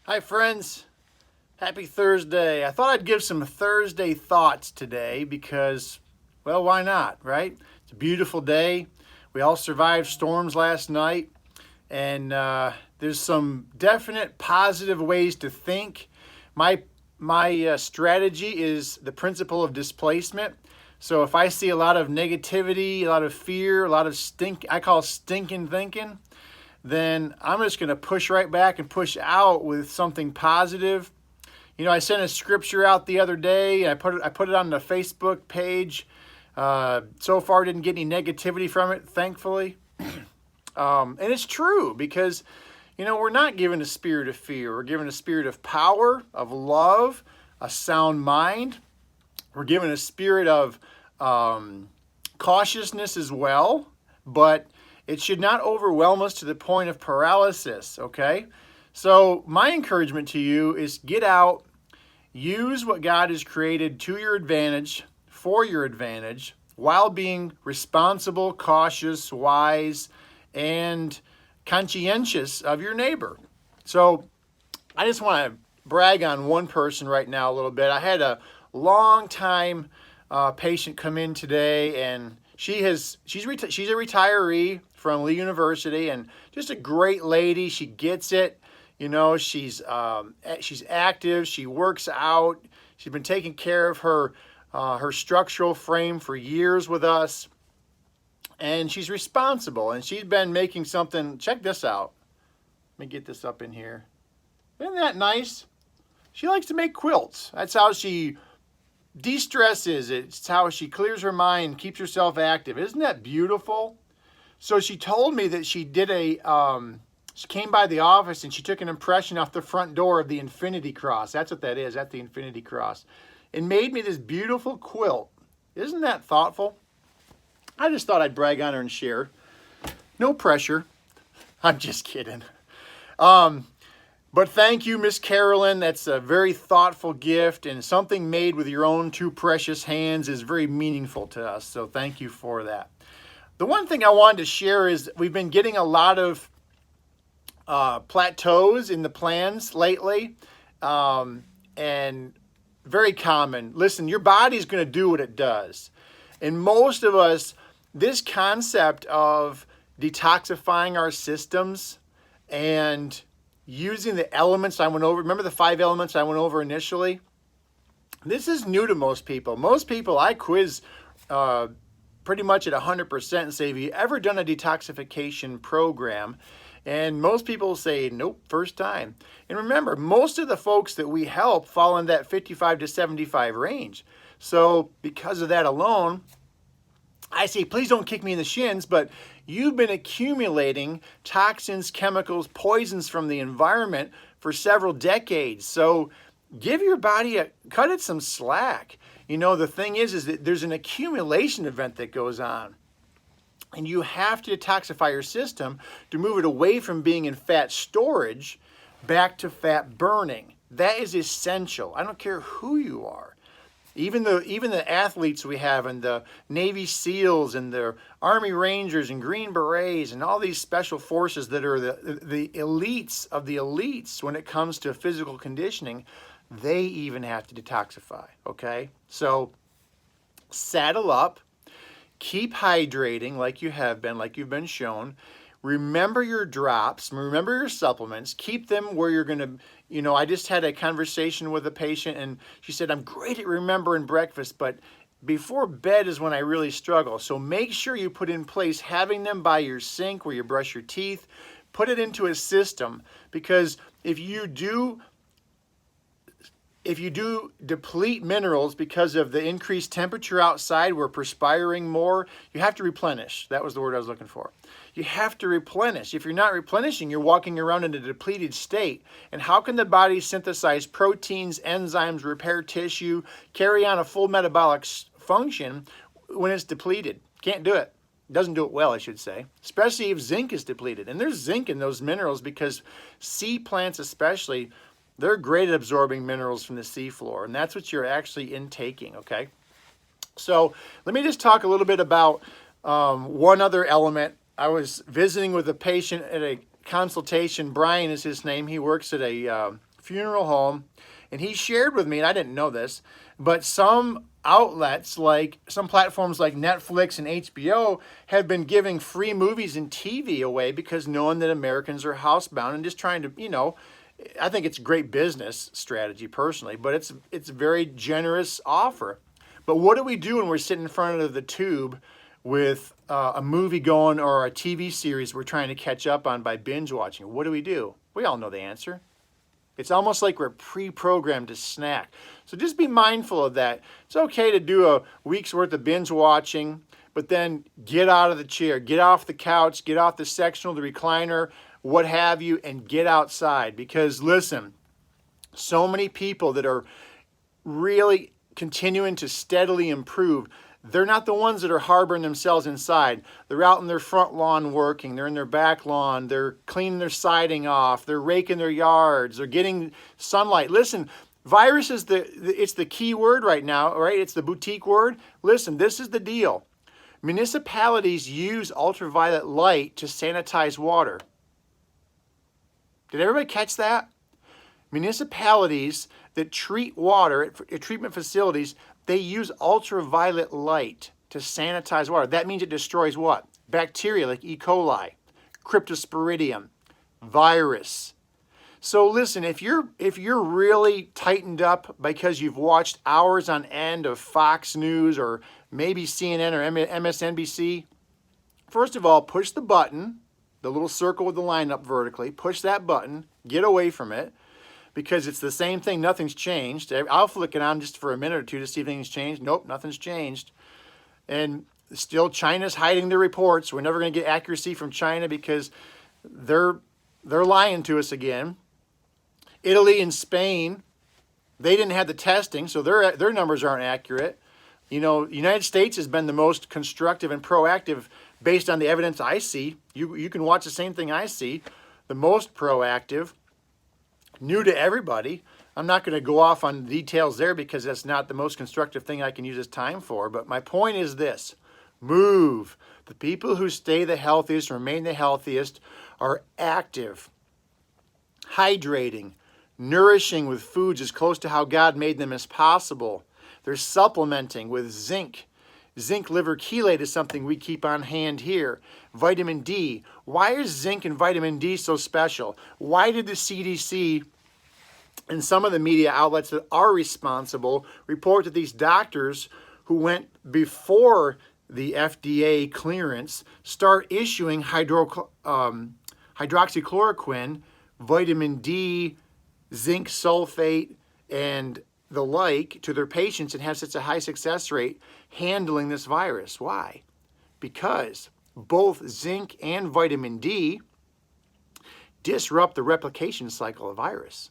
Hi friends, happy Thursday. I thought I'd give some Thursday thoughts today because, well, why not, right? It's a beautiful day. We all survived storms last night, and there's some definite positive ways to think. My strategy is the principle of displacement. So if I see a lot of negativity, a lot of fear, a lot of I call stinking thinking, then I'm just going to push right back and push out with something positive. You know, I sent a scripture out the other day. I put it on the Facebook page. So far, didn't get any negativity from it, thankfully. And it's true because, you know, we're not given a spirit of fear. We're given a spirit of power, of love, a sound mind. We're given a spirit of cautiousness as well, but it should not overwhelm us to the point of paralysis, okay? So my encouragement to you is get out, use what God has created to your advantage, for your advantage, while being responsible, cautious, wise, and conscientious of your neighbor. So I just want to brag on one person right now a little bit. I had a long time patient come in today, and she's a retiree from Lee University, and just a great lady. She gets it. You know, she's active. She works out. She's been taking care of her structural frame for years with us, and she's responsible. And she's been making something. Check this out. Let me get this up in here. Isn't that nice? She likes to make quilts. That's how she de-stresses. It's how she clears her mind, keeps herself active. Isn't that beautiful? So she told me that she did she came by the office and she took an impression off the front door of the Infinity Cross. That's what that is. That's the Infinity Cross. And made me this beautiful quilt. Isn't that thoughtful? I just thought I'd brag on her and share. No pressure. I'm just kidding. But thank you, Miss Carolyn. That's a very thoughtful gift, and something made with your own two precious hands is very meaningful to us. So thank you for that. The one thing I wanted to share is we've been getting a lot of plateaus in the plans lately, and very common. Listen, your body's going to do what it does. And most of us, this concept of detoxifying our systems and using the elements I went over. Remember the 5 elements I went over initially? This is new to most people. Most people I quiz pretty much at 100% and say, have you ever done a detoxification program? And most people say, nope, first time. And remember, most of the folks that we help fall in that 55 to 75 range. So because of that alone, I say, please don't kick me in the shins, but you've been accumulating toxins, chemicals, poisons from the environment for several decades. So give your body cut it some slack. You know, the thing is that there's an accumulation event that goes on. And you have to detoxify your system to move it away from being in fat storage back to fat burning. That is essential. I don't care who you are. Even the athletes we have, and the Navy SEALs and the Army Rangers and Green Berets and all these special forces that are the elites of the elites when it comes to physical conditioning, they even have to detoxify, okay? So saddle up, keep hydrating like you have been, like you've been shown. Remember your drops, remember your supplements, keep them where you're going to, you know, I just had a conversation with a patient and she said, I'm great at remembering breakfast, but before bed is when I really struggle. So make sure you put in place having them by your sink where you brush your teeth, put it into a system, because if you do deplete minerals because of the increased temperature outside, we're perspiring more, you have to replenish. That was the word I was looking for. You have to replenish. If you're not replenishing, you're walking around in a depleted state. And how can the body synthesize proteins, enzymes, repair tissue, carry on a full metabolic function when it's depleted? Can't do it. Doesn't do it well, I should say, especially if zinc is depleted. And there's zinc in those minerals because sea plants especially, they're great at absorbing minerals from the seafloor, and that's what you're actually intaking, okay? So let me just talk a little bit about one other element. I was visiting with a patient at a consultation. Brian is his name. He works at a funeral home, and he shared with me, and I didn't know this, but some outlets, like some platforms like Netflix and HBO, have been giving free movies and TV away because knowing that Americans are housebound and just trying to, I think it's a great business strategy personally, but it's a very generous offer. But what do we do when we're sitting in front of the tube with a movie going or a TV series we're trying to catch up on by binge watching? What do? We all know the answer. It's almost like we're pre-programmed to snack. So just be mindful of that. It's okay to do a week's worth of binge watching, but then get out of the chair, get off the couch, get off the sectional, the recliner, what have you, and get outside. Because listen, so many people that are really continuing to steadily improve, they're not the ones that are harboring themselves inside. They're out in their front lawn working. They're in their back lawn. They're cleaning their siding off. They're raking their yards. They're getting sunlight. Listen, virus is it's the key word right now, right? It's the boutique word. Listen, this is the deal. Municipalities use ultraviolet light to sanitize water. Did everybody catch that? Municipalities that treat water at treatment facilities, they use ultraviolet light to sanitize water. That means it destroys what? Bacteria like E. coli, cryptosporidium, virus. So listen, if you're really tightened up because you've watched hours on end of Fox News or maybe CNN or MSNBC, first of all, push the button, the little circle with the line up vertically, push that button, get away from it. Because it's the same thing, nothing's changed. I'll flick it on just for a minute or two to see if anything's changed. Nope, nothing's changed. And still, China's hiding their reports. We're never going to get accuracy from China because they're lying to us again. Italy and Spain, they didn't have the testing, so their numbers aren't accurate. The United States has been the most constructive and proactive based on the evidence I see. You can watch the same thing I see. The most proactive. New to everybody. I'm not going to go off on details there because that's not the most constructive thing I can use this time for. But my point is this. Move. The people who stay the healthiest, remain the healthiest, are active, hydrating, nourishing with foods as close to how God made them as possible. They're supplementing with zinc. Zinc liver chelate is something we keep on hand here. Vitamin D. Why is zinc and vitamin D so special? Why did the CDC and some of the media outlets that are responsible report that these doctors who went before the FDA clearance start issuing hydroxychloroquine, vitamin D, zinc sulfate, and the like to their patients and have such a high success rate handling this virus? Why? Because both zinc and vitamin D disrupt the replication cycle of virus.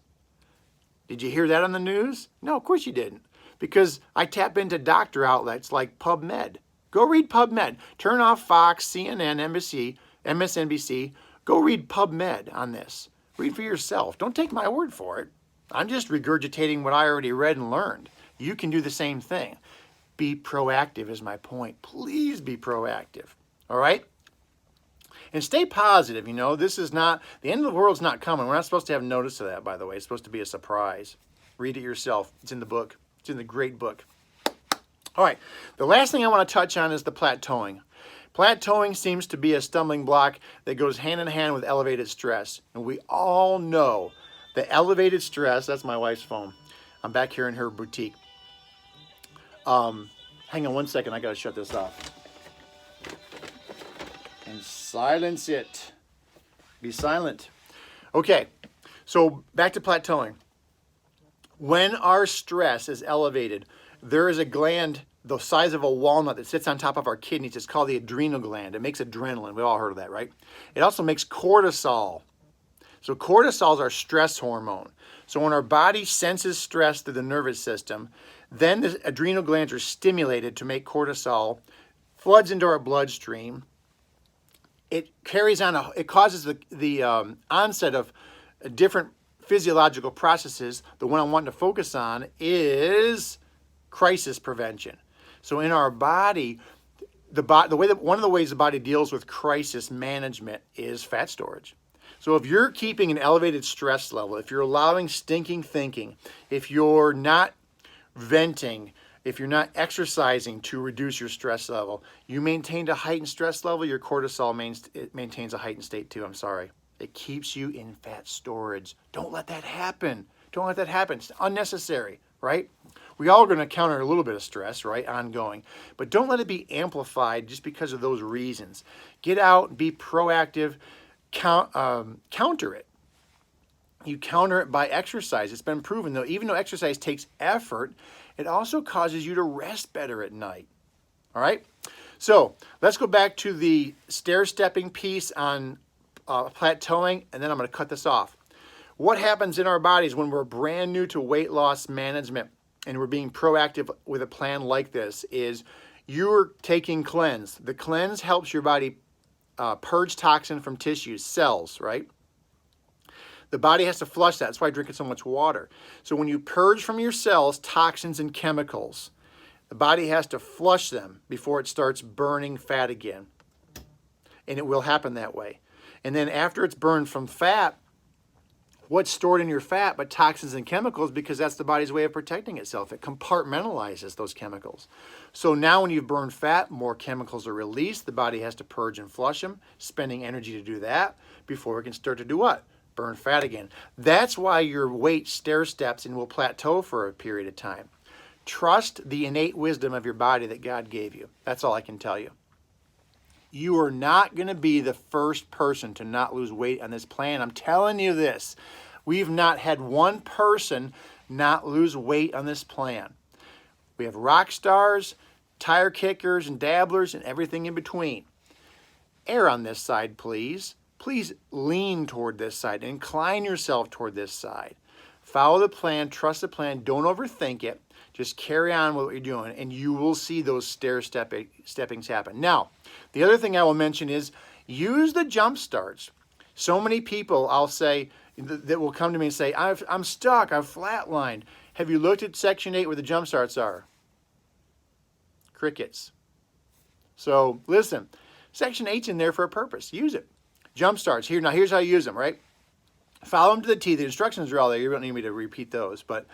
Did you hear that on the news? No, of course you didn't. Because I tap into doctor outlets like PubMed. Go read PubMed. Turn off Fox, CNN, NBC, MSNBC. Go read PubMed on this. Read for yourself. Don't take my word for it. I'm just regurgitating what I already read and learned. You can do the same thing. Be proactive is my point. Please be proactive. All right? And stay positive. This is not, the end of the world's not coming. We're not supposed to have notice of that, by the way. It's supposed to be a surprise. Read it yourself. It's in the book. It's in the great book. All right. The last thing I want to touch on is the plateauing. Plateauing seems to be a stumbling block that goes hand in hand with elevated stress. And we all know the elevated stress, that's my wife's phone. I'm back here in her boutique. Hang on one second, I gotta shut this off. And silence it. Be silent. Okay, so back to plateauing. When our stress is elevated, there is a gland the size of a walnut that sits on top of our kidneys. It's called the adrenal gland. It makes adrenaline. We've all heard of that, right? It also makes cortisol. So cortisol is our stress hormone. So when our body senses stress through the nervous system, then the adrenal glands are stimulated to make cortisol, floods into our bloodstream. It carries on, it causes the onset of different physiological processes. The one I'm wanting to focus on is crisis prevention. So in our body, one of the ways the body deals with crisis management is fat storage. So if you're keeping an elevated stress level, if you're allowing stinking thinking, if you're not venting, if you're not exercising to reduce your stress level, you maintained a heightened stress level, your cortisol maintains a heightened state too. I'm sorry. It keeps you in fat storage. Don't let that happen. Don't let that happen. It's unnecessary, right? We all are going to encounter a little bit of stress, right? Ongoing. But don't let it be amplified just because of those reasons. Get out, be proactive, counter it. You counter it by exercise. It's been proven, though, even though exercise takes effort, it also causes you to rest better at night. All right? So let's go back to the stair-stepping piece on plateauing, and then I'm going to cut this off. What happens in our bodies when we're brand new to weight loss management and we're being proactive with a plan like this is you're taking cleanse. The cleanse helps your body purge toxin from tissues, cells, right? The body has to flush that. That's why I drink so much water. So when you purge from your cells toxins and chemicals, the body has to flush them before it starts burning fat again. And it will happen that way. And then after it's burned from fat, what's stored in your fat but toxins and chemicals, because that's the body's way of protecting itself. It compartmentalizes those chemicals. So now when you've burned fat, more chemicals are released. The body has to purge and flush them, spending energy to do that before it can start to do what? Burn fat again. That's why your weight stair steps and will plateau for a period of time. Trust the innate wisdom of your body that God gave you. That's all I can tell you. You are not going to be the first person to not lose weight on this plan. I'm telling you this. We've not had one person not lose weight on this plan. We have rock stars, tire kickers, and dabblers, and everything in between. Err on this side, please. Please lean toward this side. Incline yourself toward this side. Follow the plan. Trust the plan. Don't overthink it. Just carry on with what you're doing, and you will see those steppings happen. Now, the other thing I will mention is use the jump starts. So many people, I'll say, that will come to me and say, I'm stuck, I've flatlined. Have you looked at Section 8 where the jump starts are? Crickets. So listen, Section 8's in there for a purpose. Use it. Jump starts. Here's how you use them, right? Follow them to the T. The instructions are all there. You don't need me to repeat those. But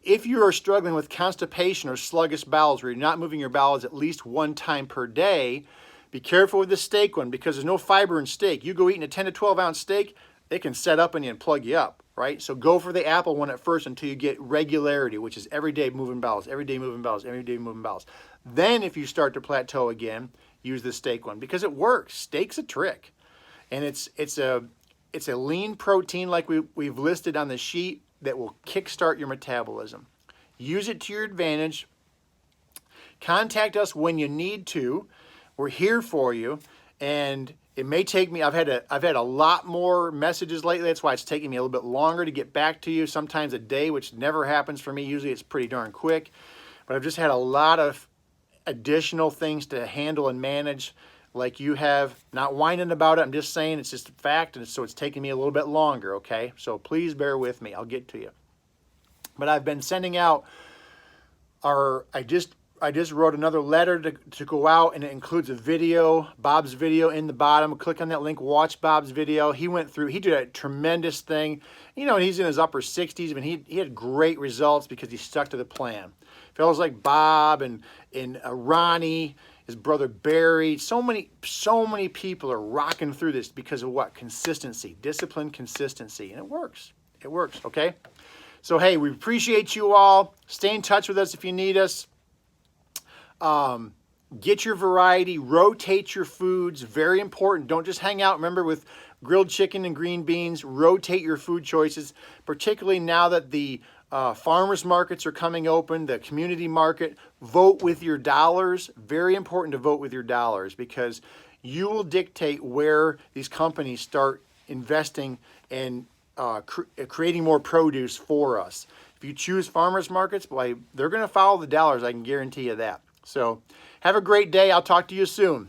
if you are struggling with constipation or sluggish bowels where you're not moving your bowels at least one time per day, be careful with the steak one because there's no fiber in steak. You go eating a 10 to 12 ounce steak, it can set up on you and plug you up, right? So go for the apple one at first until you get regularity, which is every day moving bowels, every day moving bowels, every day moving bowels. Then if you start to plateau again, use the steak one because it works. Steak's a trick. And it's a lean protein like we've listed on the sheet that will kickstart your metabolism. Use it to your advantage. Contact us when you need to. We're here for you. And it may take me, I've had a lot more messages lately. That's why it's taking me a little bit longer to get back to you, sometimes a day, which never happens for me. Usually it's pretty darn quick. But I've just had a lot of additional things to handle and manage like you have. Not whining about it. I'm just saying it's just a fact, and so it's taking me a little bit longer, okay? So please bear with me. I'll get to you. But I've been sending out I just wrote another letter to go out, and it includes a video, Bob's video in the bottom. Click on that link, watch Bob's video. He did a tremendous thing. You know, he's in his upper 60s, but he had great results because he stuck to the plan. Fellows like Bob and Ronnie, his brother Barry, so many people are rocking through this because of what? Consistency, discipline, consistency, and it works. It works, okay? So, hey, we appreciate you all. Stay in touch with us if you need us. Get your variety, rotate your foods, very important. Don't just hang out, remember, with grilled chicken and green beans. Rotate your food choices, particularly now that the farmers markets are coming open, the community market. Vote with your dollars. Very important to vote with your dollars because you will dictate where these companies start investing and creating more produce for us. If you choose farmers markets, boy, they're going to follow the dollars. I can guarantee you that. So have a great day. I'll talk to you soon.